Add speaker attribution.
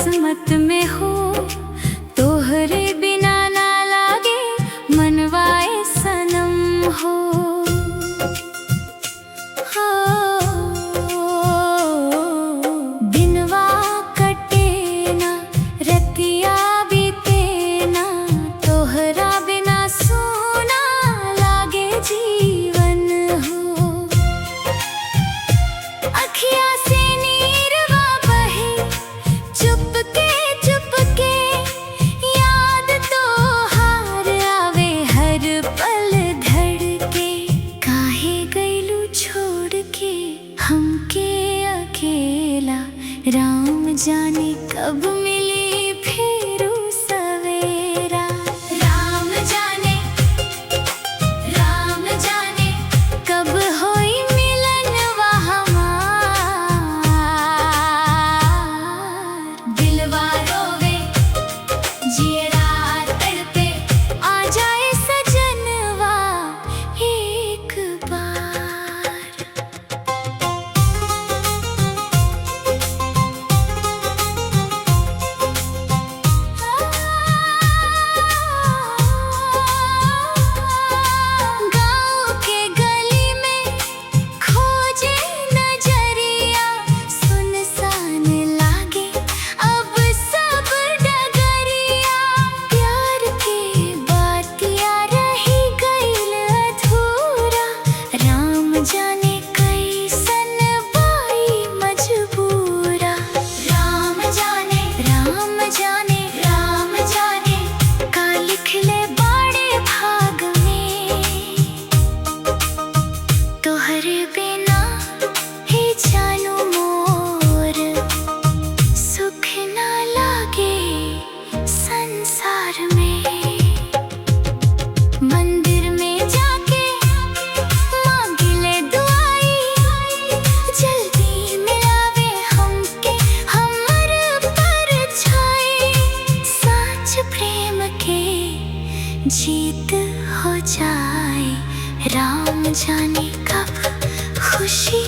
Speaker 1: किस्मत में हो, तोहरे बिना ना लागे मनवाए सनम हो। दिनवा कटे ना रतिया बीते ना, तोहरा बिना सोना लागे जीवन हो। अखिया से नीरवा बहे चुपके चुपके, याद तो हार आवे हर पल धड़के। काहे गइलू छोड़ के हमके अकेला, राम जाने कब मिली फिरू सवेरा। राम जाने कब होई मिलनवा हमार। दिलवा रोवे जियरा तड़पे, आ जाए सजनवा एक बार। गाँव के गली में खोजे नजरिया, सुनसान लागे अब सब डगरिया। प्यार के बातिया रही गइल अधूरा, राम जाने कैसन बाई मजबूरा। राम जाने का लिखले बाड़े भाग में, तोहरे बिना ही जानू मोर सुख ना लागे संसार में। मंदिर में जाके मांगिले दुआई, जल्दी मिलावे हमके हमर परछाई। सच प्रेम के जीत हो जाए, राम जाने कब खुशी